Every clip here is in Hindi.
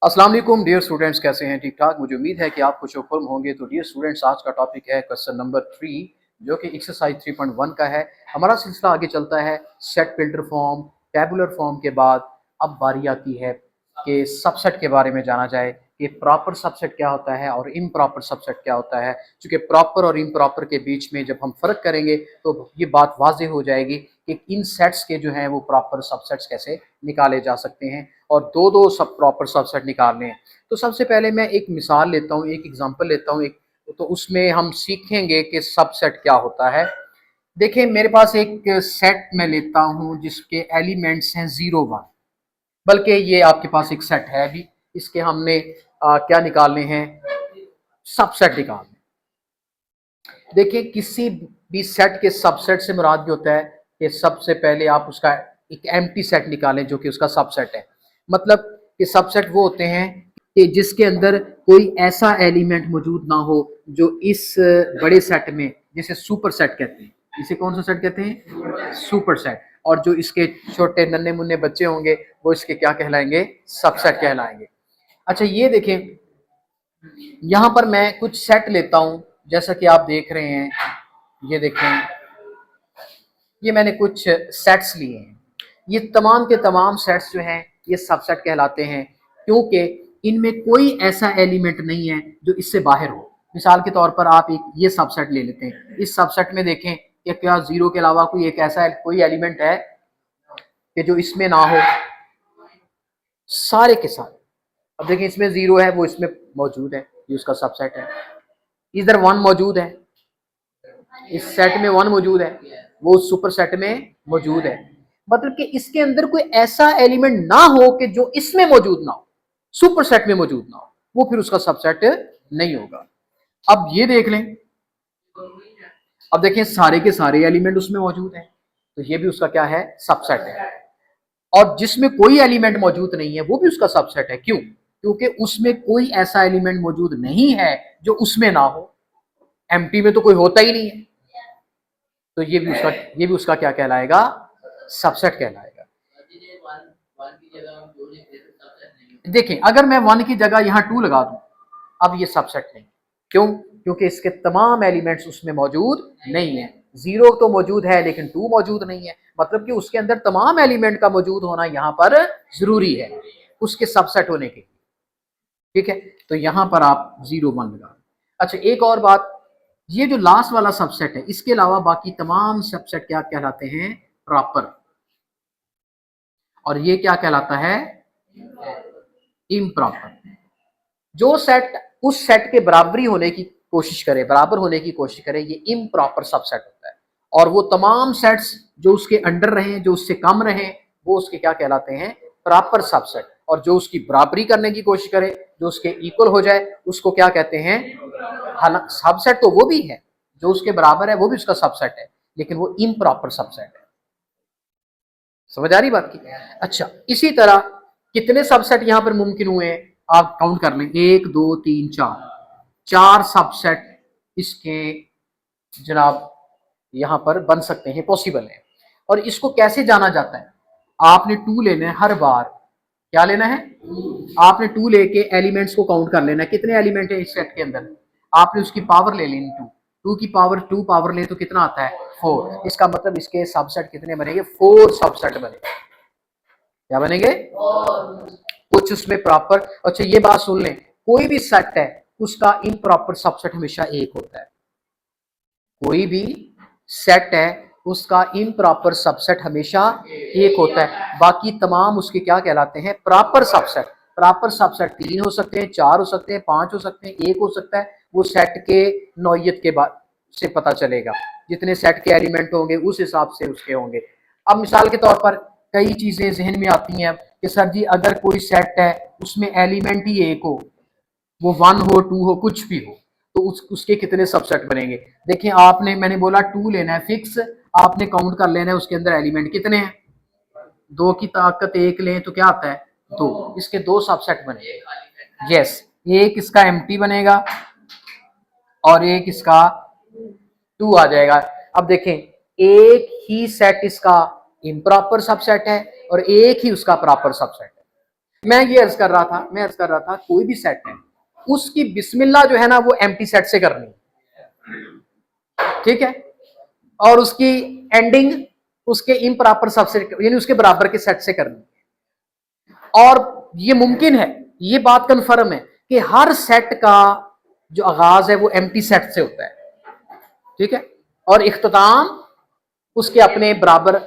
अस्सलाम वालेकुम डियर स्टूडेंट्स, कैसे हैं? ठीक ठाक। मुझे उम्मीद है कि आप खुश होंगे। तो डियर स्टूडेंट्स, आज का टॉपिक है क्वेश्चन नंबर 3, जो कि एक्सरसाइज 3.1 का है। हमारा सिलसिला आगे चलता है set, filter form, tabular form के बाद अब बारी आती है कि सबसेट के बारे में जाना जाए कि प्रॉपर सबसेट क्या होता है और इम्प्रॉपर सबसेट क्या होता है। क्योंकि प्रॉपर और इम्प्रॉपर के बीच में जब हम फ़र्क करेंगे तो ये बात वाज़ेह हो जाएगी कि इन सेट्स के जो हैं वो प्रॉपर सबसेट्स कैसे निकाले जा सकते हैं और दो दो सब प्रॉपर सबसेट निकालने हैं। तो सबसे पहले मैं एक मिसाल लेता हूँ, एक एग्जांपल लेता हूँ, एक तो उसमें हम सीखेंगे कि सबसेट क्या होता है। देखिए, मेरे पास एक सेट मैं लेता हूँ जिसके एलिमेंट्स हैं 0 1, बल्कि ये आपके पास एक सेट है भी, इसके हमने क्या निकालने हैं, सबसेट निकालने। देखिए, किसी भी सेट के सबसेट से मुराद ये होता है कि सबसे पहले आप उसका एक एम्प्टी सेट निकालें जो कि उसका सबसेट है। मतलब कि सबसेट वो होते हैं कि जिसके अंदर कोई ऐसा एलिमेंट मौजूद ना हो जो इस बड़े सेट में, जिसे सुपर सेट कहते हैं, इसे कौन सा सेट कहते हैं? Super set. और जो इसके छोटे नन्हे मुन्ने बच्चे होंगे वो इसके क्या कहलाएंगे? सबसेट कहलाएंगे। अच्छा, ये देखें, यहाँ पर मैं कुछ सेट लेता हूँ जैसा कि आप देख रहे हैं। ये देखें, ये मैंने कुछ सेट्स लिए हैं। ये तमाम के तमाम सेट्स जो हैं ये सबसेट कहलाते हैं, क्योंकि इनमें कोई ऐसा एलिमेंट नहीं है जो इससे बाहर हो। मिसाल के तौर पर आप एक ये सबसेट ले लेते हैं। इस सबसेट में देखें कि क्या जीरो के अलावा कोई एक ऐसा कोई एलिमेंट है कि जो इसमें ना हो? सारे के सारे। अब देखिए, इसमें जीरो है, वो इसमें मौजूद है, ये उसका सबसेट है। इधर वन मौजूद है, इस सेट में वन मौजूद है, वो सुपर सेट में मौजूद है। मतलब कि इसके अंदर कोई ऐसा एलिमेंट ना हो कि जो इसमें मौजूद ना हो, सुपर सेट में मौजूद ना हो, वो फिर उसका सबसेट नहीं होगा। अब ये देख लें, अब देखें सारे के सारे एलिमेंट उसमें मौजूद हैं, तो ये भी उसका क्या है? सबसेट है। और जिसमें कोई एलिमेंट मौजूद नहीं है वो भी उसका सबसेट है। क्यों? क्योंकि उसमें कोई ऐसा एलिमेंट मौजूद नहीं है जो उसमें ना हो। एम्प्टी में तो कोई होता ही नहीं है, तो ये भी उसका क्या कहलाएगा? सबसेट कहलाएगा। देखें, अगर मैं वन की जगह यहाँ टू लगा दूं, अब ये सबसेट नहीं। क्यों? क्योंकि इसके तमाम एलिमेंट्स उसमें मौजूद नहीं है। जीरो तो मौजूद है लेकिन टू मौजूद नहीं है, मतलब कि उसके अंदर तमाम एलिमेंट का मौजूद होना यहाँ पर जरूरी है उसके सबसेट होने के। ठीक है, तो यहां पर आप 0 1 लगा। अच्छा, एक और बात, ये जो लास्ट वाला सबसेट है इसके अलावा बाकी तमाम सबसेट क्या कहलाते हैं? प्रॉपर। और ये क्या कहलाता है? इम्प्रॉपर। जो सेट उस सेट के बराबरी होने की कोशिश करे, बराबर होने की कोशिश करे, ये इम्प्रॉपर सबसेट होता है। और वो तमाम सेट्स जो उसके अंडर रहे, जो उससे कम रहे, वो उसके क्या कहलाते हैं? Proper subset. और जो उसकी बराबरी करने की कोशिश करे, जो उसके इक्वल हो जाए, उसको क्या कहते हैं? सबसेट तो वो भी है, जो उसके बराबर है वो भी उसका सबसेट है, लेकिन वो इम्प्रॉपर सबसेट है। समझ आ रही बात की? अच्छा, इसी तरह कितने सबसेट यहां पर मुमकिन हुए हैं? आप काउंट कर लें, 1 2 3 4, 4 सबसेट इसके जनाब यहां पर बन सकते हैं, पॉसिबल है। और इसको कैसे जाना जाता है? आपने टू लेना है हर बार। क्या लेना है? आपने टू लेके एलिमेंट्स को काउंट कर लेना है, कितने एलिमेंट है इस सेट के अंदर। आपने उसकी पावर ले लेनी, टू। टू की पावर टू पावर ले तो कितना आता है? 4। इसका मतलब इसके सबसेट कितने बनेंगे? 4 सबसेट बनेंगे। क्या बनेंगे? कुछ उसमें प्रॉपर। अच्छा, ये बात सुन लें, कोई भी सेट है उसका इम्प्रॉपर सबसेट हमेशा एक होता है। कोई भी सेट है उसका इम्प्रॉपर सबसेट हमेशा एक होता है, बाकी तमाम उसके क्या कहलाते हैं? Proper subset. प्रॉपर सबसेट 3 हो सकते हैं, 4 हो सकते हैं, 5 हो सकते हैं, 1 हो सकता है। वो सेट के नौयत के बाद से पता चलेगा, जितने सेट के एलिमेंट होंगे उस हिसाब से उसके होंगे। अब मिसाल के तौर पर कई चीजें जहन में आती हैं कि सर जी, अगर कोई सेट है उसमें एलिमेंट ही एक हो, वो 1 हो, 2 हो, कुछ भी हो, तो उसके कितने सबसेट बनेंगे? देखिए, आपने, मैंने बोला टू लेना है फिक्स, आपने काउंट कर लेना है उसके अंदर एलिमेंट कितने हैं। 2 की ताकत 1 लें तो क्या आता है? 2। इसके 2 सबसेट बनेंगे। यस, एक इसका एम्प्टी बनेगा और एक इसका 2 आ जाएगा। अब देखें, एक ही सेट इसका इम्प्रॉपर सबसेट है और एक ही उसका प्रॉपर सबसेट है। मैं अर्ज कर रहा था कोई भी सेट है उसकी बिस्मिल्लाह जो है ना वो एम्प्टी सेट से करनी है, ठीक है, और उसकी एंडिंग उसके इम्प्रॉपर सबसेट यानी उसके बराबर के सेट से करनी है। और ये मुमकिन है, ये बात कन्फर्म है कि हर सेट का जो आगाज है वो एम्प्टी सेट से होता है, ठीक है, और इख्तिताम उसके अपने बराबर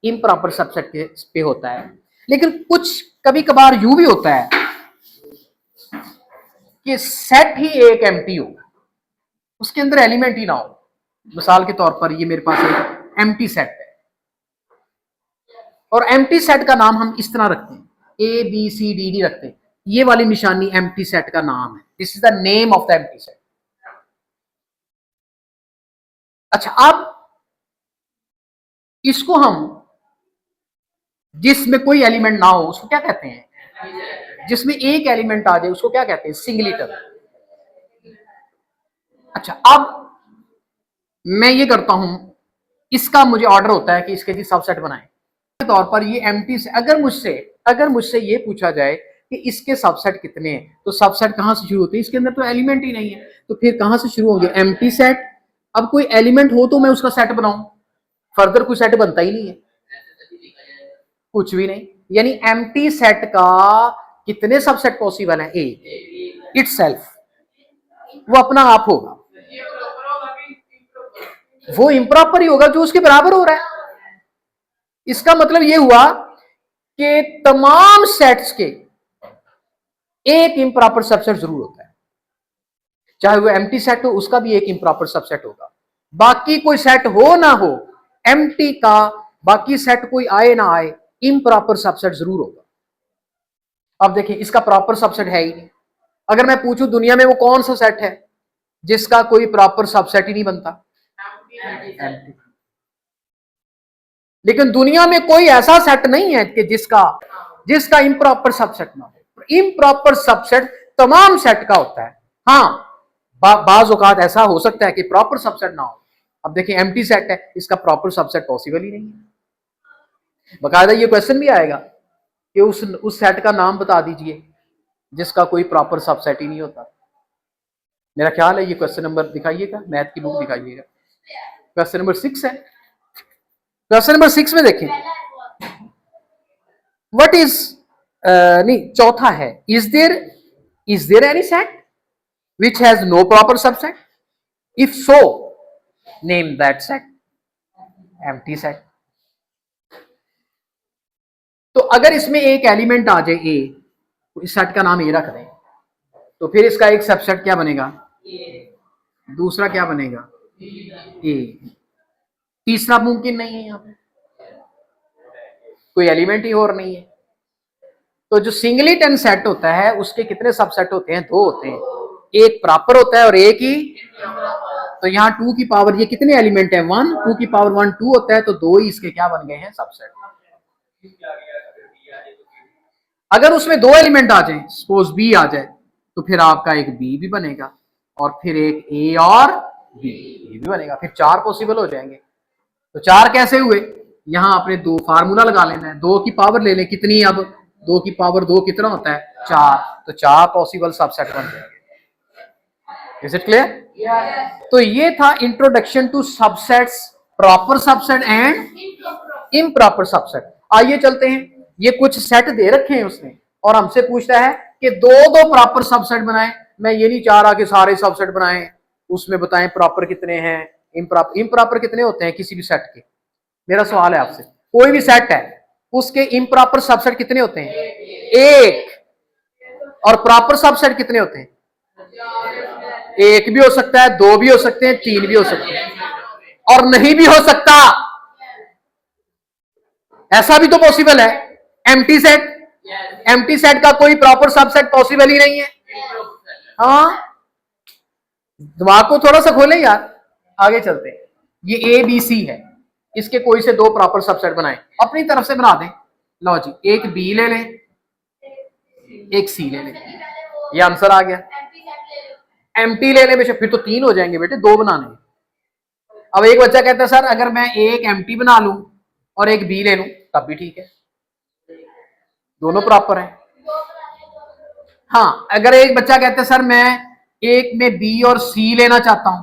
इम्प्रॉपर सबसेट के पे होता है। लेकिन कुछ कभी कभार यूं भी होता है कि सेट ही एक एम्प्टी हो, उसके अंदर एलिमेंट ही ना हो। मिसाल के तौर पर ये मेरे पास एक एम्प्टी सेट है और एम्प्टी सेट का नाम हम इस तरह रखते हैं, A B C D D रखते हैं, ये वाली निशानी एम्प्टी सेट का नाम है, this is the name of the empty set. अच्छा, अब इसको हम जिसमें कोई एलिमेंट ना हो उसको क्या कहते हैं, जिसमें एक एलिमेंट आ जाए उसको क्या कहते हैं, सिंगलेटर। अच्छा, अब मैं ये करता हूं, इसका मुझे ऑर्डर होता है कि इसके जी सबसेट बनाएं। तौर पर ये एम्प्टी से अगर मुझसे ये पूछा जाए कि इसके सबसेट कितने हैं, तो सबसेट कहां से शुरू होते हैं, इसके अंदर तो एलिमेंट ही नहीं है, तो फिर कहां से शुरू होंगे, एम्प्टी सेट। अब कोई एलिमेंट हो तो मैं उसका सेट बनाऊं, फर्दर कोई सेट बनता ही नहीं है, कुछ भी नहीं। यानी एम्प्टी सेट का कितने सबसेट पॉसिबल है, ए इटसेल्फ, वो अपना आप होगा, वो इम्प्रॉपर ही होगा जो उसके बराबर हो रहा है। इसका मतलब ये हुआ कि तमाम सेट्स के एक इम्प्रॉपर सबसेट जरूर होता है, चाहे वो एम्प्टी सेट हो उसका भी एक इम्प्रॉपर सबसेट होगा। बाकी कोई सेट हो ना हो, एम्प्टी का बाकी सेट कोई आए ना आए, इम्प्रॉपर सबसेट जरूर होगा। अब देखिए, इसका प्रॉपर सबसेट है ही नहीं। अगर मैं पूछूं दुनिया में वो कौन सा सेट है जिसका कोई प्रॉपर सबसेट ही नहीं बनता, एम्प्टी। लेकिन दुनिया में कोई ऐसा सेट नहीं है कि जिसका इम्प्रॉपर सबसेट ना हो। इम्प्रॉपर सबसेट तमाम सेट का होता है। हाँ, बाज औकात ऐसा हो सकता है कि प्रॉपर सबसेट ना हो। अब देखिए, एम्प्टी सेट है, इसका प्रॉपर सबसेट पॉसिबल ही नहीं है। बकायदा ये क्वेश्चन भी आएगा कि उस सेट का नाम बता दीजिए जिसका कोई प्रॉपर सबसेट ही नहीं होता। मेरा ख्याल है ये क्वेश्चन नंबर दिखाइएगा, मैथ की बुक दिखाइएगा, क्वेश्चन नंबर 6 है। क्वेश्चन नंबर 6 में देखें, व्हाट इज नहीं, चौथा है, is there any set which has no proper subset, if so name that set, empty set। तो अगर इसमें एक एलिमेंट आ जाए ए, तो इस सेट का नाम ए रख दें, तो फिर इसका एक सबसेट क्या बनेगा, दूसरा क्या बनेगा, ए। तीसरा मुमकिन नहीं है, यहां पे कोई एलिमेंट ही और नहीं है। तो जो सिंगलेटन सेट होता है उसके कितने सबसेट होते हैं, दो होते हैं, एक प्रॉपर होता है और एक ही। तो यहाँ 2 की पावर, ये कितने एलिमेंट है, 1, 2 की पावर 1 2 होता है, तो दो ही इसके क्या बन गए हैं, सबसेट। अगर उसमें दो एलिमेंट आ जाए, सपोज बी आ जाए, तो फिर आपका एक बी भी बनेगा और फिर एक ए और बी भी बनेगा, फिर 4 पॉसिबल हो जाएंगे। तो 4 कैसे हुए, यहां आपने दो फार्मूला लगा लेना है, 2 की पावर ले लें, कितनी, अब 2 की पावर 2 कितना होता है, 4, तो 4 पॉसिबल सबसेट बन जाएंगे। Is it clear? तो ये था introduction to subsets, proper subset and improper subset. आइए चलते हैं, ये कुछ सेट दे रखे हैं उसने और हमसे पूछता है कि दो दो प्रॉपर सबसेट बनाएं। मैं ये नहीं चाह रहा कि सारे सबसेट बनाएं, उसमें बताएं प्रॉपर कितने हैं, इम्प्रॉपर कितने होते हैं किसी भी सेट के। मेरा सवाल है आपसे, कोई भी सेट है उसके इम्प्रॉपर सबसेट कितने होते हैं, एक, और प्रॉपर सबसेट कितने होते हैं, एक भी हो सकता है, दो भी हो सकते हैं, तीन भी हो सकते हैं, और नहीं भी हो सकता, ऐसा भी तो पॉसिबल है। एम्प्टी सेट, एम्प्टी सेट का कोई प्रॉपर सबसेट पॉसिबल ही नहीं है। हाँ, दिमाग को थोड़ा सा खोले यार। आगे चलते हैं, ये ए बी सी है, इसके कोई से दो प्रॉपर सबसेट बनाए, अपनी तरफ से बना दें। लो जी, एक बी ले लें, एक सी ले लें, ये आंसर आ गया। एम्प्टी ले लें बेशक, फिर तो 3 हो जाएंगे बेटे, 2 बनाने। अब एक बच्चा कहता है सर अगर मैं एक एम्प्टी बना लूं और एक बी ले लूं तब भी ठीक है, दोनों प्रॉपर है। हाँ, अगर एक बच्चा कहता है सर मैं एक में बी और सी लेना चाहता हूं,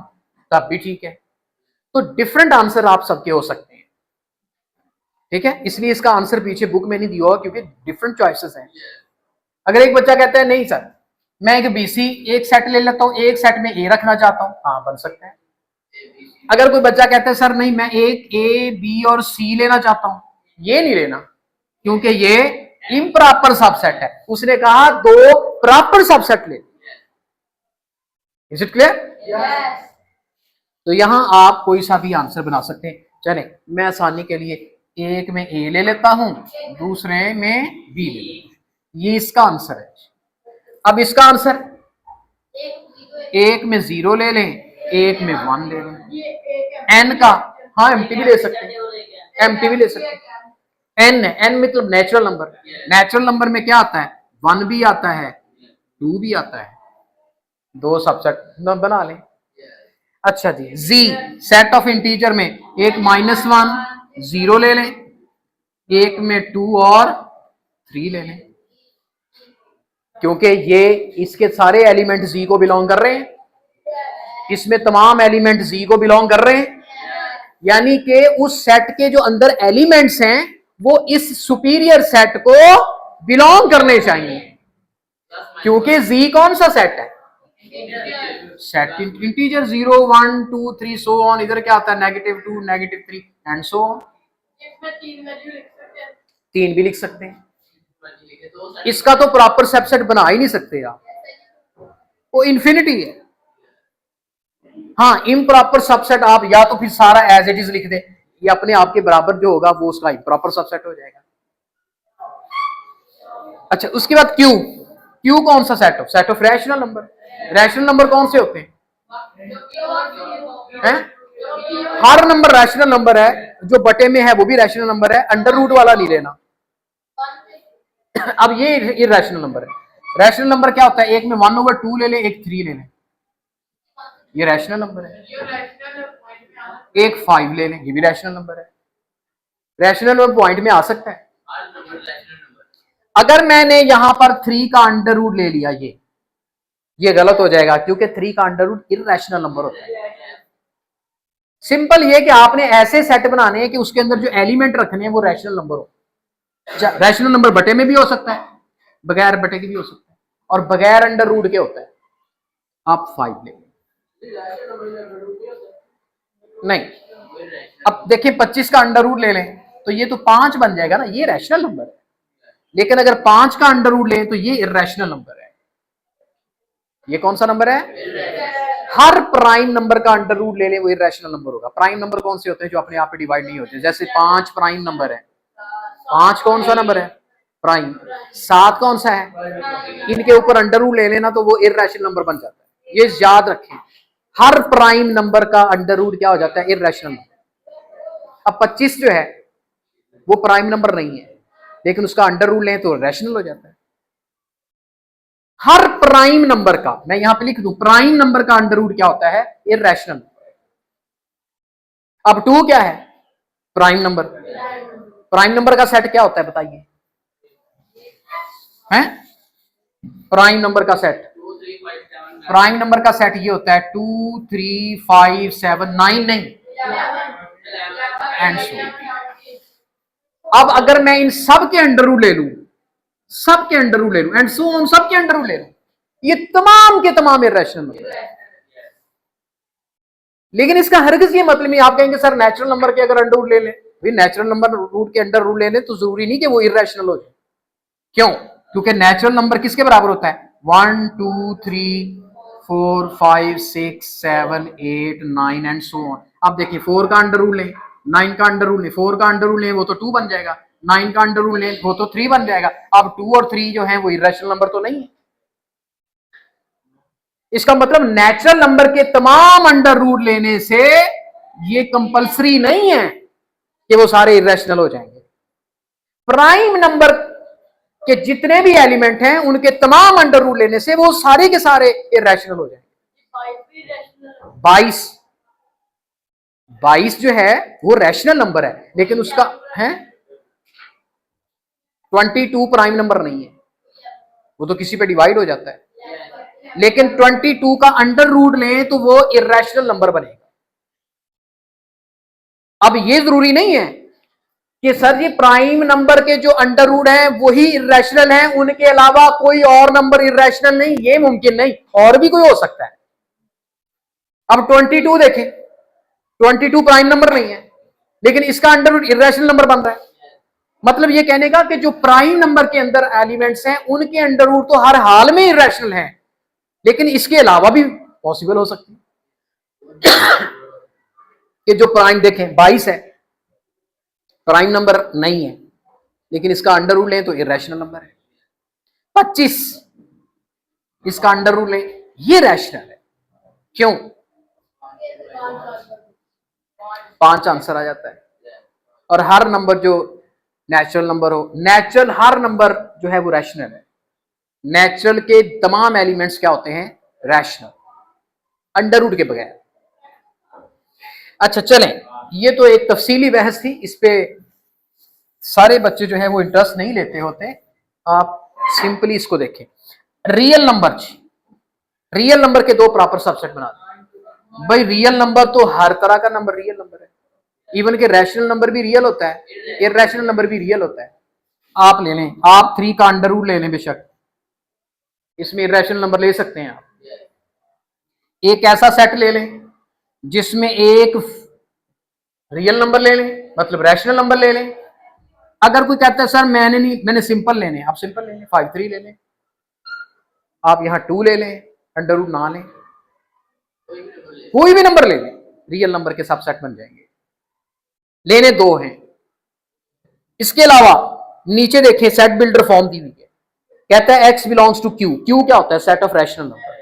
तब भी ठीक है। तो डिफरेंट आंसर आप सबके हो सकते हैं, ठीक है। इसलिए इसका आंसर पीछे बुक में नहीं दिया हुआ, क्योंकि डिफरेंट चॉइसेस हैं। अगर एक बच्चा कहता है नहीं सर मैं एक बीसी एक सेट ले लेता हूं, एक सेट में ए रखना चाहता हूं, हाँ बन सकता है। अगर कोई बच्चा कहता है सर नहीं मैं एक ए बी और सी लेना चाहता हूं, ये नहीं लेना, क्योंकि ये इम्प्रॉपर सबसेट है। उसने कहा दो प्रॉपर सबसेट ले। Is it clear? तो यहां आप कोई सा भी आंसर बना सकते हैं। चले मैं आसानी के लिए एक में ए ले लेता हूं, दूसरे में बी ले लेता हूं, ये इसका आंसर है। अब इसका आंसर एक में 0 ले लें, एक में 1 ले लें। एन का हाँ एम्प्टी भी ले सकते हैं, एम्प्टी भी ले सकते हैं। एन है, एन मतलब नेचुरल नंबर। नेचुरल नंबर में क्या आता है? 1 भी आता है, 2 भी आता है। दो सबसेट बना लें। अच्छा जी, जी सेट ऑफ इंटीजर में एक -1 0 ले लें, एक में 2 और 3 ले लें, क्योंकि ये इसके सारे एलिमेंट जी को बिलोंग कर रहे हैं, इसमें तमाम एलिमेंट जी को बिलोंग कर रहे हैं, यानी कि उस सेट के जो अंदर एलिमेंट्स हैं वो इस सुपीरियर सेट को बिलोंग करने चाहिए, क्योंकि जी कौन सा सेट है? Set integer 0 1 2 3 so on. इधर क्या आता है? -2 -3 एंड सो ऑन। तीन भी लिख सकते हैं। इसका तो प्रॉपर सबसेट बना ही नहीं सकते आप, वो इन्फिनिटी है। हाँ इम्प्रॉपर सबसेट आप या तो फिर सारा एज इट इज लिख दे, ये अपने आप के बराबर जो होगा वो उसका इम्प्रॉपर सबसेट हो जाएगा। अच्छा उसके बाद क्यू। क्यू कौन सा सेट हो? Set of rational number. Rational number कौन से होते हैं? हर नंबर रैशनल नंबर है, जो बटे में है वो भी रैशनल नंबर है, अंडर रूट वाला नहीं लेना। अब ये इरैशनल नंबर है। रैशनल नंबर क्या होता है? एक में 1/2 ले लें, एक 3 ले लें, ये रैशनल नंबर है। एक 5 ले लें, ये भी रैशनल नंबर है। रैशनल नंबर पॉइंट में आ सकता है। अगर मैंने यहां पर 3 का अंडर रूट ले लिया, ये गलत हो जाएगा, क्योंकि 3 का अंडर रूट इरैशनल नंबर होता है। सिंपल ये कि आपने ऐसे सेट बनाने हैं कि उसके अंदर जो एलिमेंट रखने हैं वो रैशनल नंबर हो। रैशनल नंबर बटे में भी हो सकता है, बगैर बटे के भी हो सकता है, और बगैर अंडर रूट के होता है। आप 5 ले नहीं। अब देखिए 25 का अंडर रूट ले लें तो ये तो 5 बन जाएगा ना, ये रैशनल नंबर है। लेकिन अगर 5 का अंडर रूट लें तो ये इरैशनल नंबर है। ये कौन सा नंबर है? हर प्राइम नंबर का अंडर रूट ले लें वो इरैशनल नंबर होगा। प्राइम नंबर कौन से होते हैं? जो अपने आप पे डिवाइड नहीं होते। जैसे 5 प्राइम नंबर है। 5 कौन सा नंबर है? प्राइम। 7 कौन सा है? इनके ऊपर अंडर रूट ले लेना तो वो इरैशनल नंबर बन जाता है। ये याद रखें, हर प्राइम नंबर का अंडर रूट क्या हो जाता है? Irrational number. अब 25 जो है वो प्राइम नंबर नहीं है, लेकिन उसका अंडर रूट लें तो रैशनल हो जाता है। हर प्राइम नंबर का, मैं यहां पे लिख दूं, प्राइम नंबर का अंडर रूट क्या होता है? इरैशनल। अब 2 क्या है? Prime number. प्राइम नंबर का सेट क्या होता है बताइए? हैं? प्राइम नंबर का सेट, प्राइम नंबर का सेट ये होता है 2 3 5 7 9 नहीं, एंड सो। अब अगर मैं इन सब के अंडर रूट ले लूं, सब के अंडर रूट ले लूं, एंड सो ऑन, सब के अंडर रूट ले लूं, ये तमाम के तमाम इरैशनल नंबर है। लेकिन इसका हरगिज ये मतलब नहीं, आप कहेंगे सर नेचुरल नंबर के अगर अंडर रूट ले लें, भाई नेचुरल नंबर रूट के अंडर रूट ले लें तो जरूरी नहीं कि वो इरैशनल हो जाए। क्यों? क्योंकि नेचुरल नंबर किसके बराबर होता है? 1 2 3 4 5 6 7 8 9 एंड सो ऑन। अब देखिए 4 का अंडर रूट लें, 9 का अंडर रूट लें, 4 का अंडर रूट लें वो तो 2 बन जाएगा, 9 का अंडर रूट लें वो तो 3 बन जाएगा। अब 2 और 3 जो है वो इरैशनल नंबर तो नहीं है। इसका मतलब नेचुरल नंबर के तमाम अंडर रूट लेने से ये कंपलसरी नहीं है कि वो सारे इरैशनल हो जाएंगे। प्राइम नंबर के जितने भी एलिमेंट हैं उनके तमाम अंडर रूट लेने से वो सारे के सारे इरैशनल हो जाएंगे। 22 जो है वो रैशनल नंबर है, लेकिन उसका है 22 प्राइम नंबर नहीं है, वो तो किसी पे डिवाइड हो जाता है। लेकिन 22 का अंडर रूट लें तो वो इर्रेशनल नंबर बनेगा। अब ये जरूरी नहीं है कि सर ये प्राइम नंबर के जो अंडर रूट है वही इर्रेशनल है, उनके अलावा कोई और नंबर इर्रेशनल नहीं, ये मुमकिन नहीं, और भी कोई हो सकता है। अब 22 देखें, 22 प्राइम नंबर नहीं है, लेकिन इसका अंडर रूट इर्रेशनल नंबर बन रहा है। मतलब ये कहने का कि जो प्राइम नंबर के अंदर एलिमेंट्स हैं उनके अंडर रूट तो हर हाल में इर्रेशनल हैं, लेकिन इसके अलावा भी पॉसिबल हो सकती है कि जो प्राइम देखें 22 है, प्राइम नंबर नहीं है, लेकिन इसका अंडर रूट लें तो इर्रेशनल नंबर है। 25 इसका अंडर रूट लें, ये रैशनल है। क्यों? 5 आंसर आ जाता है। और हर नंबर जो नेचुरल नंबर हो, नेचुरल हर नंबर जो है वो रैशनल है। नेचुरल के तमाम एलिमेंट्स क्या होते हैं? रैशनल, अंडर रूट के बगैर। अच्छा चलें, ये तो एक तफसीली बहस थी, इस पे सारे बच्चे जो है वो इंटरेस्ट नहीं लेते होते। आप सिंपली इसको देखें। रियल नंबर, रियल नंबर के दो प्रॉपर सबसेट बना दें। भाई रियल नंबर तो हर तरह का नंबर रियल नंबर है, इवन के रैशनल नंबर भी रियल होता है, इररेशनल नंबर भी रियल होता है। आप ले लें, आप 3 का अंडर रूट ले लें, बेशक इसमें इररेशनल नंबर ले सकते हैं आप। एक ऐसा सेट ले लें जिसमें एक रियल नंबर ले लें, मतलब रैशनल नंबर ले लें। अगर कोई कहता है सर मैंने सिंपल लेने, आप सिंपल ले लें, 5 3 ले लें। आप यहां 2 ले लें, अंडर रूट ना लें, कोई भी नंबर ले लें, रियल नंबर के सबसेट बन जाएंगे। लेने 2 हैं। इसके अलावा नीचे देखें, सेट बिल्डर फॉर्म दी हुई है, कहता है x belongs to q। q क्या होता है? सेट ऑफ रैशनल नंबर,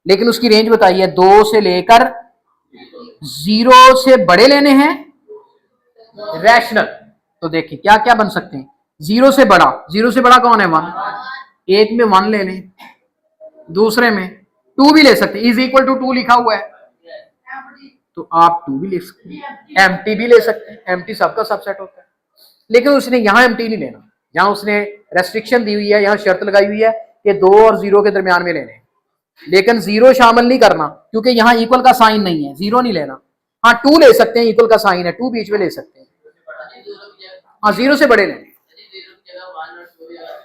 लेकिन उसकी रेंज बताइए, 2 से लेकर 0 से बड़े लेने हैं रैशनल। तो देखिए क्या क्या बन सकते हैं। 0 से बड़ा, 0 से बड़ा कौन है? 1। एक में 1 ले लें, दूसरे में 2 भी ले सकते हैं, इज इक्वल टू 2 लिखा हुआ है तो आप 2 भी ले सकते हैं, एम्प्टी भी ले सकते हैं, एम्प्टी सबका सबसेट होता है। लेकिन उसने यहां एम्प्टी नहीं लेना, यहां उसने रेस्ट्रिक्शन दी हुई है, यहां शर्त लगाई हुई है कि 2 और 0 के दरमियान में लेने, लेकिन 0 शामिल नहीं करना क्योंकि यहां इक्वल का साइन नहीं है, 0 नहीं लेना। हाँ 2 ले सकते हैं, इक्वल का साइन है, 2 बीच में ले सकते हैं। हाँ 0 से बड़े लेने,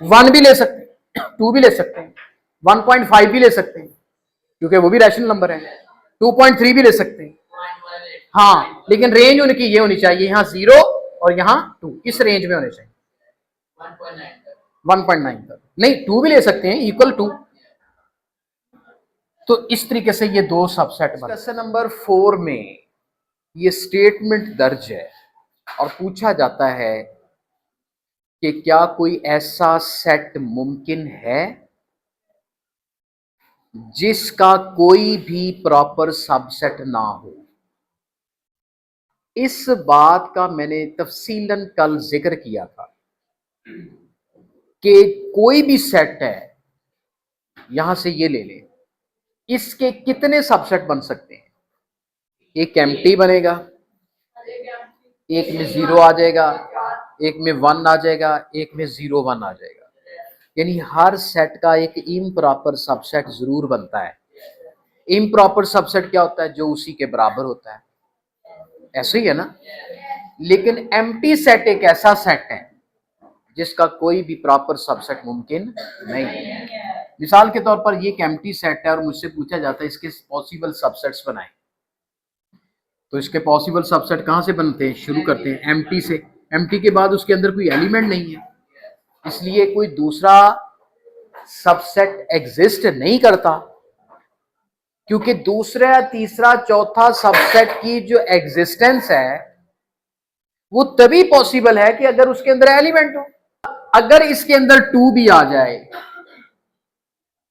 1 भी ले सकते हैं, 2 भी ले सकते हैं, 1.5 भी ले सकते हैं क्योंकि वो भी रैशनल नंबर है, 2.3 भी ले सकते हैं। हाँ लेकिन रेंज उनकी ये होनी चाहिए, यहाँ 0 और यहाँ 2 इस रेंज में होने चाहिए, 1.9 तक नहीं, 2 भी ले सकते हैं इक्वल टू। तो इस तरीके से ये 2 सबसेट बने। क्वेश्चन नंबर 4 में ये स्टेटमेंट दर्ज है और पूछा जाता है कि क्या कोई ऐसा सेट मुमकिन है जिसका कोई भी प्रॉपर सबसेट ना हो। इस बात का मैंने तफसीलन कल जिक्र किया था कि कोई भी सेट है, यहां से ये ले लें, इसके कितने सबसेट बन सकते हैं? एक एम्प्टी बनेगा, एक में 0 आ जाएगा, एक में 1 आ जाएगा, एक में 0 1 आ जाएगा। यानी हर सेट का एक इम्प्रॉपर सबसेट जरूर बनता है। इम्प्रॉपर सबसेट क्या होता है? जो उसी के बराबर होता है, ऐसे ही है ना। लेकिन एम्प्टी सेट एक ऐसा सेट है जिसका कोई भी प्रॉपर सबसेट मुमकिन नहीं है। मिसाल के तौर पर ये एक एम्प्टी सेट है और मुझसे पूछा जाता है इसके पॉसिबल सबसेट्स बनाएं, तो इसके पॉसिबल सबसेट कहां से बनते हैं? शुरू करते हैं एम्प्टी से। एम्प्टी के बाद उसके अंदर कोई एलिमेंट नहीं है, इसलिए कोई दूसरा सबसेट एग्जिस्ट नहीं करता, क्योंकि दूसरा तीसरा चौथा सबसेट की जो एग्जिस्टेंस है वो तभी पॉसिबल है कि अगर उसके अंदर एलिमेंट हो। अगर इसके अंदर 2 भी आ जाए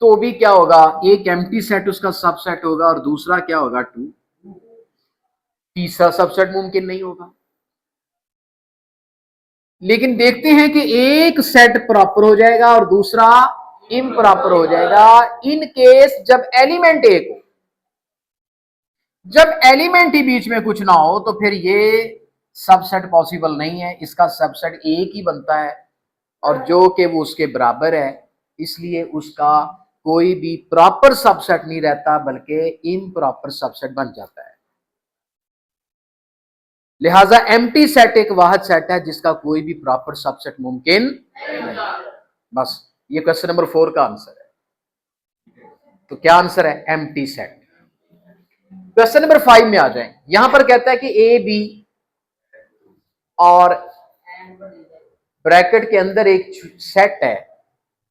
तो भी क्या होगा? एक एम्प्टी सेट उसका सबसेट होगा और दूसरा क्या होगा? 2। तीसरा सबसेट मुमकिन नहीं होगा। लेकिन देखते हैं कि एक सेट प्रॉपर हो जाएगा और दूसरा इम्प्रॉपर हो जाएगा इन केस जब एलिमेंट एक हो। जब एलिमेंट ही बीच में कुछ ना हो तो फिर ये सबसेट पॉसिबल नहीं है, इसका सबसेट एक ही बनता है और जो कि वो उसके बराबर है इसलिए उसका कोई भी प्रॉपर सबसेट नहीं रहता बल्कि इम्प्रॉपर सबसेट बन जाता है। लिहाजा एम्प्टी सेट एक वाहिद सेट है जिसका कोई भी प्रॉपर सबसेट मुमकिन नहीं। बस ये क्वेश्चन नंबर 4 का आंसर है। तो क्या आंसर है? Empty set. क्वेश्चन नंबर 5 में आ जाएं। यहां पर कहता है कि ए बी और ब्रैकेट के अंदर एक सेट है,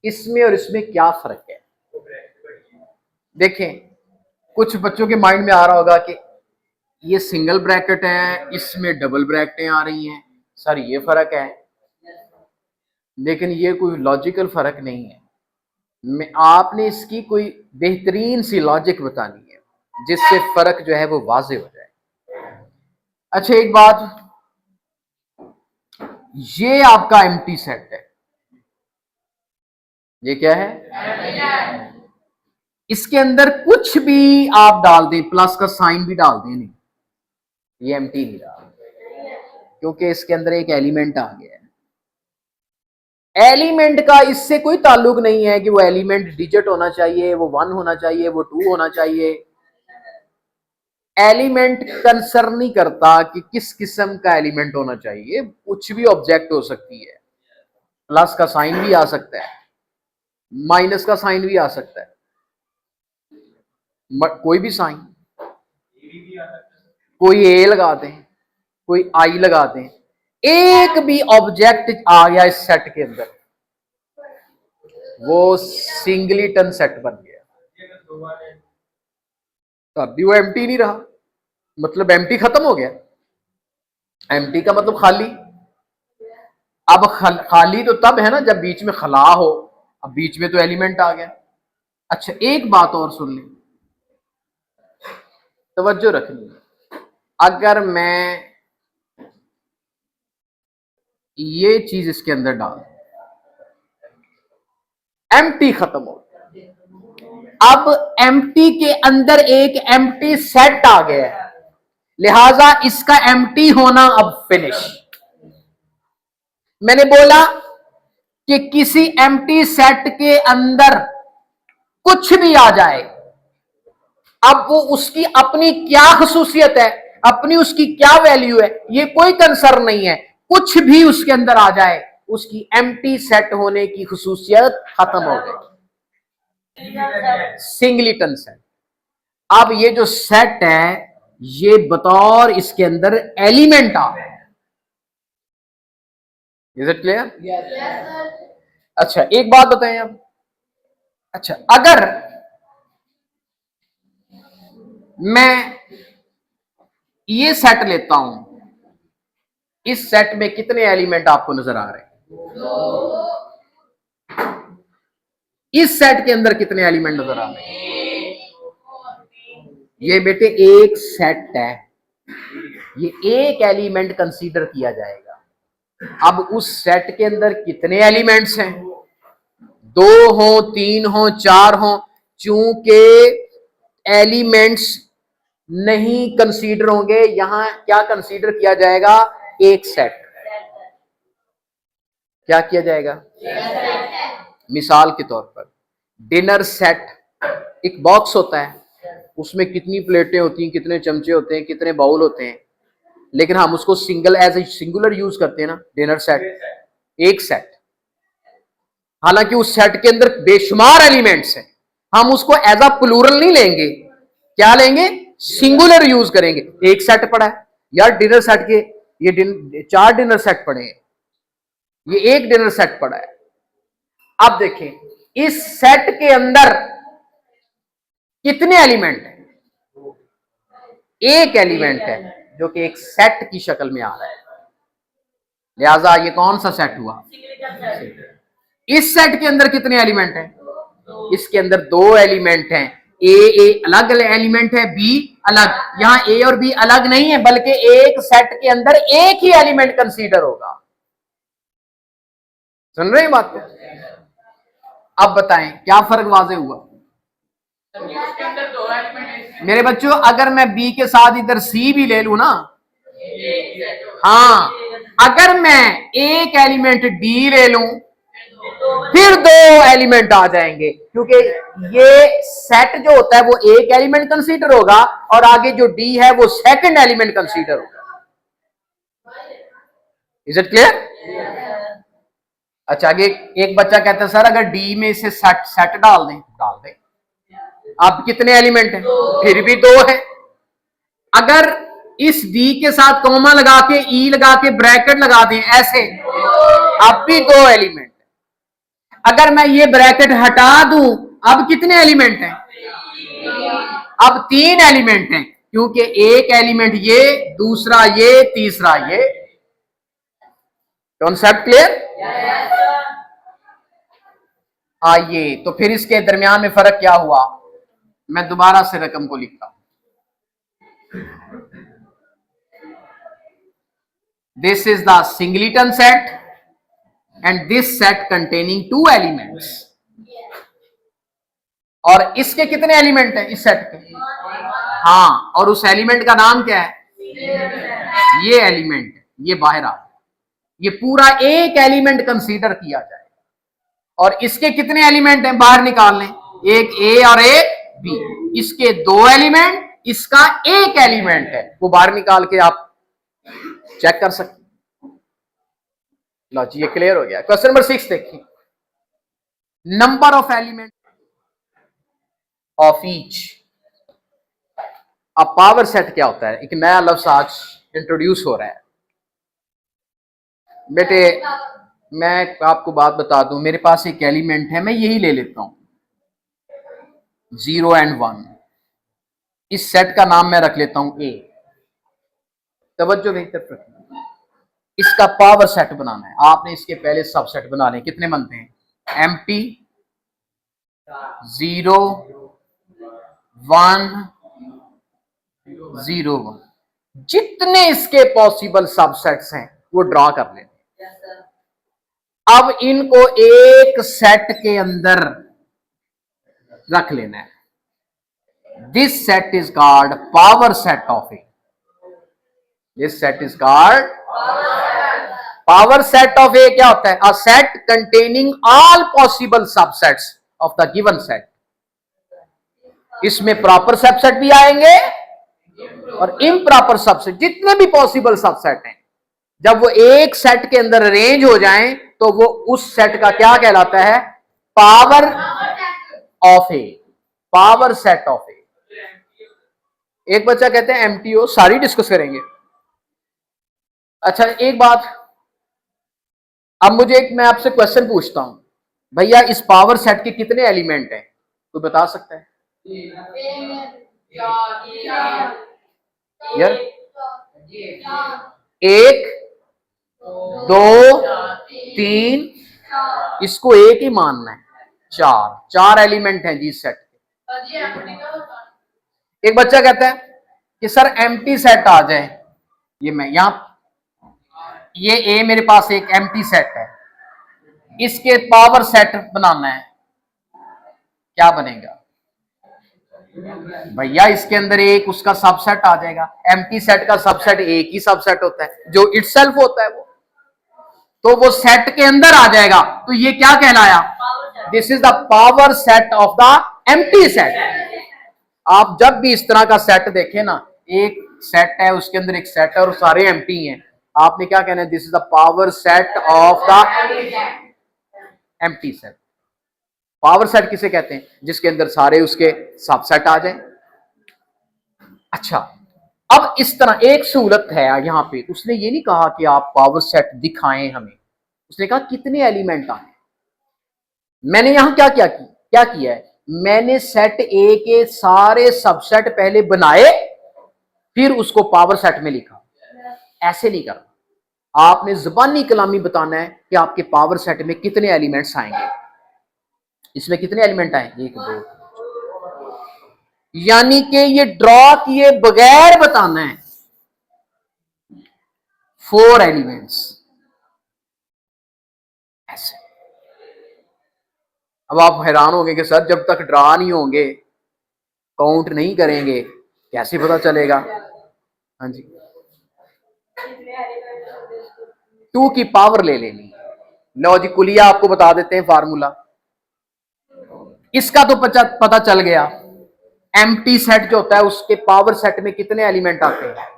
इसमें और इसमें क्या फर्क है? देखें, कुछ बच्चों के माइंड में आ रहा होगा कि ये सिंगल ब्रैकेट है, इसमें डबल ब्रैकेटें आ रही हैं, सर ये फर्क है। लेकिन ये कोई लॉजिकल फर्क नहीं है। मैं आपने इसकी कोई बेहतरीन सी लॉजिक बतानी है जिससे फर्क जो है वो वाज़ेह हो जाए। अच्छा, एक बात, ये आपका एम्प्टी सेट है। ये क्या है? इसके अंदर कुछ भी आप डाल दें, प्लस का साइन भी डाल दें, नहीं, ये एम्प्टी नहीं रहा क्योंकि इसके अंदर एक एलिमेंट आ गया है। एलिमेंट का इससे कोई ताल्लुक नहीं है कि वो एलिमेंट डिजिट होना चाहिए, वो 1 होना चाहिए, वो 2 होना चाहिए। एलिमेंट कंसर्न नहीं करता कि किस किस्म का एलिमेंट होना चाहिए, कुछ भी ऑब्जेक्ट हो सकती है। प्लस का साइन भी आ सकता है, माइनस का साइन भी आ सकता है, कोई भी साइन, कोई ए लगा दें, कोई आई लगा दें, एक भी ऑब्जेक्ट आ गया इस सेट के अंदर, वो सिंगलीटन सेट बन गया। तब भी वो एम्प्टी नहीं रहा, मतलब एम्प्टी खत्म हो गया। एम्प्टी का मतलब खाली। अब खाली तो तब है ना जब बीच में खला हो, अब बीच में तो एलिमेंट आ गया। अच्छा, एक बात और सुन लें, तवज्जो रखनी, अगर मैं ये चीज इसके अंदर डाल, एम्प्टी खत्म हो, अब एम्प्टी के अंदर एक एम्प्टी सेट आ गया है, लिहाजा इसका एम्प्टी होना अब फिनिश। मैंने बोला कि किसी एम्प्टी सेट के अंदर कुछ भी आ जाए, अब वो उसकी अपनी क्या खसूसियत है, अपनी उसकी क्या वैल्यू है, ये कोई कंसर्न नहीं है। कुछ भी उसके अंदर आ जाए, उसकी एम्प्टी सेट होने की खसूसियत खत्म हो गई, सिंगलीटन सेट। अब ये जो सेट है ये बतौर इसके अंदर एलिमेंट आ है। Is it clear? अच्छा, एक बात बताएं अब। अच्छा, अगर मैं ये सेट लेता हूं, इस सेट में कितने एलिमेंट आपको नजर आ रहे हैं? इस सेट के अंदर कितने एलिमेंट नजर आ रहे हैं? ये बेटे एक सेट है, ये एक एलिमेंट कंसीडर किया जाएगा। अब उस सेट के अंदर कितने एलिमेंट्स हैं, 2 हो, 3 हो, 4 हो, चूंकि एलिमेंट्स नहीं कंसीडर होंगे, यहां क्या कंसीडर किया जाएगा? एक सेट। क्या किया जाएगा? मिसाल के तौर पर डिनर सेट, एक बॉक्स होता है, उसमें कितनी प्लेटें होती हैं, कितने चमचे होते हैं, कितने बाउल होते हैं, लेकिन हम उसको single as a singular use करते हैं ना, डिनर सेट, एक सेट। हालांकि उस सेट के अंदर बेशुमार एलिमेंट्स हैं, हम उसको एज अ प्लूरल नहीं लेंगे, क्या लेंगे? सिंगुलर यूज करेंगे। एक सेट पड़ा है यार डिनर सेट के, ये 4 डिनर सेट पड़े हैं, ये एक डिनर सेट पड़ा है। अब देखें इस सेट के अंदर कितने एलिमेंट हैं? एक एलिमेंट है जो कि एक सेट की शक्ल में आ रहा है, लिहाजा ये कौन सा सेट हुआ? इस सेट के अंदर कितने एलिमेंट हैं? इसके अंदर 2 एलिमेंट हैं, ए अलग एलिमेंट है, बी अलग। यहां ए और बी अलग नहीं है, बल्कि एक सेट के अंदर एक ही एलिमेंट कंसीडर होगा। सुन रहे हैं बात को? अब बताएं क्या फर्क वाज़ेह हुआ? मेरे बच्चों, अगर मैं बी के साथ इधर सी भी ले लू ना, हाँ, अगर मैं एक एलिमेंट डी ले लूं फिर दो एलिमेंट आ जाएंगे, क्योंकि ये सेट जो होता है वो एक एलिमेंट कंसीडर होगा और आगे जो डी है वो सेकंड एलिमेंट कंसीडर होगा। Is it clear? अच्छा, आगे एक बच्चा कहता है सर अगर डी में से सेट सेट डाल दें। अब कितने एलिमेंट हैं? फिर भी दो है। अगर इस डी के साथ कॉमा लगा के ई लगा के ब्रैकेट लगा दें ऐसे, अब भी दो एलिमेंट। अगर मैं ये ब्रैकेट हटा दूं, अब कितने एलिमेंट हैं? अब तीन एलिमेंट हैं, क्योंकि एक एलिमेंट ये, दूसरा ये, तीसरा ये। Concept clear? आइए तो फिर इसके दरमियान में फर्क क्या हुआ, मैं दोबारा से रकम को लिखता हूं। This is the singleton set and this set containing two elements। और इसके कितने एलिमेंट हैं इस सेट के? हाँ, और उस एलिमेंट का नाम क्या है? ये एलिमेंट, ये बाहर आ, ये पूरा एक एलिमेंट कंसीडर किया जाएगा। और इसके कितने एलिमेंट हैं बाहर निकाल लें, एक ए और एक बी। इसके दो एलिमेंट, इसका एक एलिमेंट है, वो बाहर निकाल के आप चेक कर सकते। लो जी, ये क्लियर हो गया। क्वेश्चन नंबर 6 देखिए, number of element of each. अब पावर सेट क्या होता है, एक नया लफ्ज आज इंट्रोड्यूस हो रहा है। बेटे मैं आपको बात बता दूं, मेरे पास एक एलिमेंट है, मैं यही ले लेता हूं 0 और 1। इस सेट का नाम मैं रख लेता हूं ए। तवज्जो मेरी तरफ रखना, इसका पावर सेट बनाना है। आपने इसके पहले सबसेट बनाने, कितने बनते हैं? एम्प्टी, 0 1 0 1। जितने इसके पॉसिबल सबसेट्स हैं वो ड्रॉ कर लेते हैं। अब इनको एक सेट के अंदर रख लेना है। This set is called power set of A. This set is called power set of A. क्या होता है? A set containing all possible subsets of the given set. इसमें प्रॉपर सबसेट भी आएंगे और इम्प्रॉपर सबसेट, जितने भी पॉसिबल सबसेट हैं, जब वो एक सेट के अंदर अरेंज हो जाएं तो वो उस सेट का क्या कहलाता है? Power of A. Power set of A. एक बच्चा कहते हैं एमटीओ, सारी डिस्कस करेंगे। अच्छा एक बात, अब मैं आपसे क्वेश्चन पूछता हूं, भैया इस पावर सेट के कितने एलिमेंट हैं? तो बता सकता है यार? 1 2 3, इसको एक ही मानना है। 4 एलिमेंट हैं जी सेट के। एक बच्चा कहता है कि सर एम्प्टी सेट आ जाए, ये मैं यहां, ये ए मेरे पास एक एम्प्टी सेट है, इसके पावर सेट बनाना है, क्या बनेगा? भैया इसके अंदर एक उसका सबसेट आ जाएगा। एम्प्टी सेट का सबसेट एक ही सबसेट होता है जो इटसेल्फ होता है, तो वो सेट के अंदर आ जाएगा। तो ये क्या कहलाया? This is the power set of the empty set. आप जब भी इस तरह का सेट देखें ना, एक सेट है उसके अंदर एक सेट है और सारे एम्प्टी हैं, आपने क्या कहना है? This is the power set of the empty set. Power set किसे कहते हैं? जिसके अंदर सारे उसके सबसेट आ जाएं। अच्छा, अब इस तरह एक सहूलत है यहां पे, उसने ये नहीं कहा कि आप पावर सेट दिखाएं हमें, उसने कहा कितने एलिमेंट आए। मैंने यहां क्या किया है, मैंने सेट ए के सारे सबसेट पहले बनाए, फिर उसको पावर सेट में लिखा। ऐसे नहीं करना, आपने जुबानी कलामी बताना है कि आपके पावर सेट में कितने एलिमेंट्स आएंगे। इसमें कितने एलिमेंट आए? 1 2, यानी कि ये ड्रॉ किए बगैर बताना है 4 एलिमेंट्स ऐसे। अब आप हैरान होंगे कि सर जब तक ड्रॉ नहीं होंगे, काउंट नहीं करेंगे, कैसे पता चलेगा? हाँ जी, 2 की पावर ले लेनी, लो जी, कुलिया आपको बता देते हैं फार्मूला। इसका तो पता चल गया। एम्प्टी सेट जो होता है उसके पावर सेट में कितने एलिमेंट आते हैं?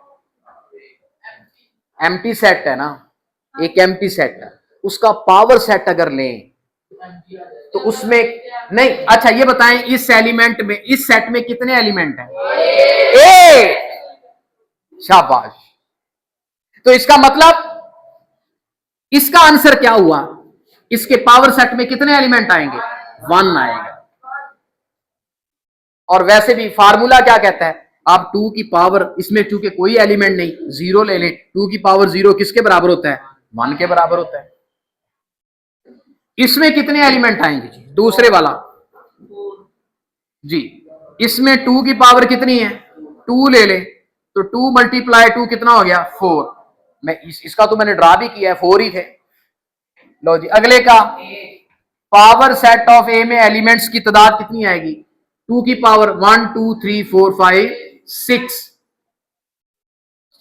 एम्प्टी सेट है ना, एक एम्प्टी सेट है, उसका पावर सेट अगर लें तो उसमें नहीं, अच्छा ये बताएं इस एलिमेंट में, इस सेट में कितने एलिमेंट हैं? ए, शाबाश। तो इसका मतलब इसका आंसर क्या हुआ? इसके पावर सेट में कितने एलिमेंट आएंगे? 1 आएगा। और वैसे भी फार्मूला क्या कहता है? आप 2 की पावर, इसमें चूंकि कोई एलिमेंट नहीं, 0 ले लें, 2 की पावर 0 किसके बराबर होता है? 1 के बराबर होता है। इसमें कितने एलिमेंट आएंगे जी? दूसरे वाला जी, इसमें 2 की पावर कितनी है? 2 ले लें तो 2 मल्टीप्लाई 2 कितना हो गया? 4। मैं इसका तो मैंने ड्रा भी किया है, 4 ही थे। लो जी, अगले का पावर सेट ऑफ ए में एलिमेंट्स की तादाद कितनी आएगी? 2 की पावर 1 2 3 4 5 6,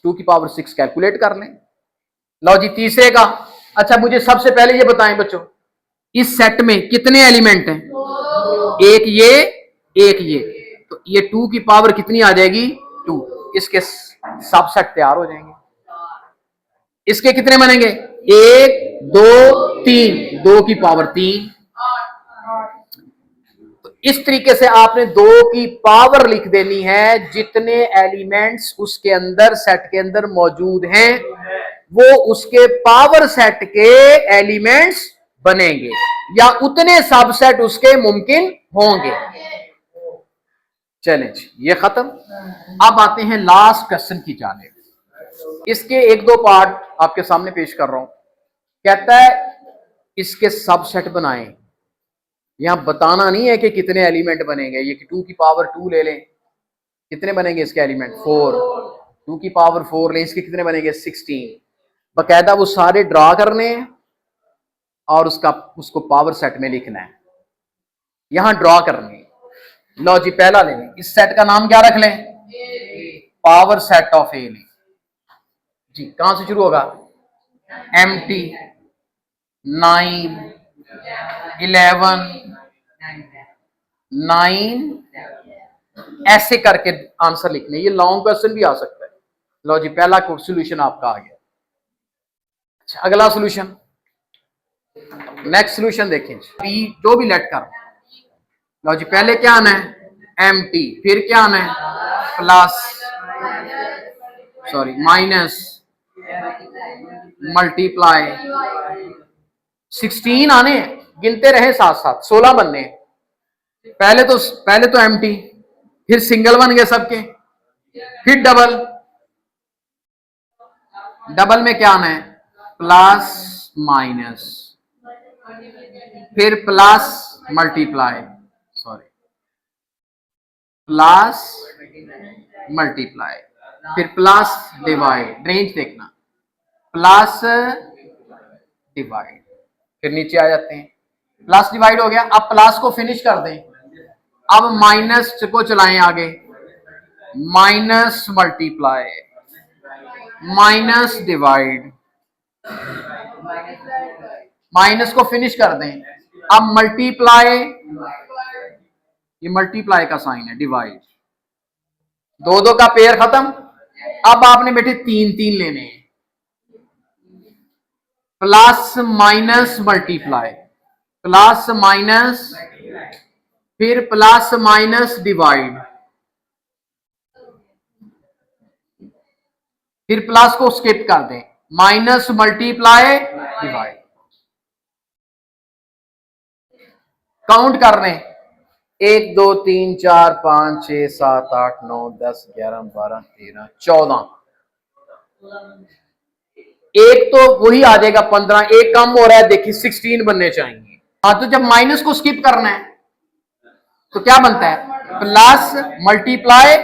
2 की पावर 6 कैलकुलेट कर लें। लो जी, तीसरे का, अच्छा मुझे सबसे पहले ये बताएं बच्चों, इस सेट में कितने एलिमेंट हैं? एक ये, एक ये, तो ये 2 की पावर कितनी आ जाएगी? 2। इसके सबसेट तैयार हो जाएंगे। इसके कितने बनेंगे? 1 2 3, 2 की पावर 3। तो इस तरीके से आपने 2 की पावर लिख देनी है। जितने एलिमेंट्स उसके अंदर, सेट के अंदर मौजूद हैं, वो उसके पावर सेट के एलिमेंट्स बनेंगे, या उतने सबसेट उसके मुमकिन होंगे। चलें, ये खत्म। अब आते हैं लास्ट क्वेश्चन की जानिब। इसके 1-2 पार्ट आपके सामने पेश कर रहा हूं। कहता है इसके सबसेट बनाएं। यहां बताना नहीं है कि कितने एलिमेंट बनेंगे। ये 2 की पावर 2 ले लें, कितने बनेंगे इसके एलिमेंट? 4। 2 की पावर 4 लें, इसके कितने बनेंगे? 16। बकायदा वो सारे ड्रा करने हैं और उसको पावर सेट में लिखना है, यहां ड्रॉ करने है। लो जी, पहला ले लें, इस सेट का नाम क्या रख लें? पावर सेट ऑफ ए लें जी। कहां से शुरू होगा? एम्प्टी 9 11 9, ऐसे करके आंसर लिखने। ये लॉन्ग क्वेश्चन भी आ सकता है। लो जी, पहला सोल्यूशन आपका आ गया। अच्छा, अगला सोल्यूशन, नेक्स्ट सोल्यूशन देखें। पी जो भी लेट कर, लो जी, पहले क्या आना है? एम्प्टी, फिर क्या आना है? प्लस, सॉरी माइनस, मल्टीप्लाई, 16 आने, गिनते रहे साथ साथ, 16 बनने। पहले तो एम्प्टी, फिर सिंगल बन गए सबके, फिर डबल। डबल में क्या आना है? प्लस माइनस, फिर plus multiply, sorry plus multiply, फिर प्लस डिवाइड, रेंज देखना, प्लस डिवाइड, फिर नीचे आ जाते हैं। प्लस डिवाइड हो गया। अब प्लस को फिनिश कर दें, अब माइनस को चलाएं आगे, minus multiply, minus divide, minus को फिनिश कर दें, अब मल्टीप्लाई, ये मल्टीप्लाई का साइन है, डिवाइड, 2-2 का पेयर खत्म। अब आपने बेटे 3-3 लेने हैं, plus minus multiply, plus minus, फिर प्लस माइनस डिवाइड, फिर प्लस को स्किप कर दें, माइनस मल्टीप्लाई डिवाइड। काउंट कर रहे हैं, 1 2 3 4 5 6 7 8 9 10 11 12 13 14, एक तो वही आ जाएगा 15, एक कम हो रहा है, देखिए 16 बनने चाहिए। हाँ, तो जब माइनस को स्किप करना है तो क्या बनता है? प्लस मल्टीप्लाई,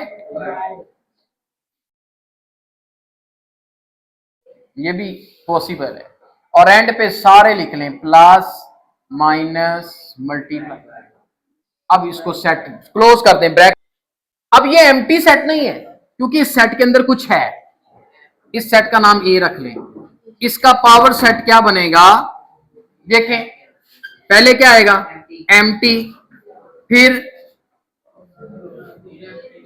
ये भी पॉसिबल है, और एंड पे सारे लिख लें, प्लस माइनस मल्टीप्लाई। अब इसको सेट क्लोज कर दें, ब्रैकेट। अब ये एम्प्टी सेट नहीं है, क्योंकि इस सेट के अंदर कुछ है। इस सेट का नाम ए रख लें। इसका पावर सेट क्या बनेगा? देखें पहले क्या आएगा, एम्प्टी, फिर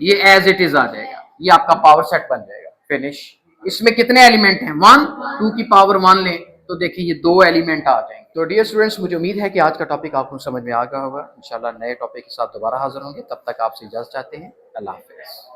ये एज इट इज आ जाएगा, ये आपका पावर सेट बन जाएगा, फिनिश। इसमें कितने एलिमेंट हैं, 1, 2 की पावर 1 लें तो देखिए ये 2 एलिमेंट आ जाएंगे। तो डियर स्टूडेंट्स, मुझे उम्मीद है कि आज का टॉपिक आपको समझ में आ गया होगा। इंशाल्लाह नए टॉपिक के साथ दोबारा हाजिर होंगे, तब तक आपसे इजाजत चाहते हैं। अल्लाह हाफिज़।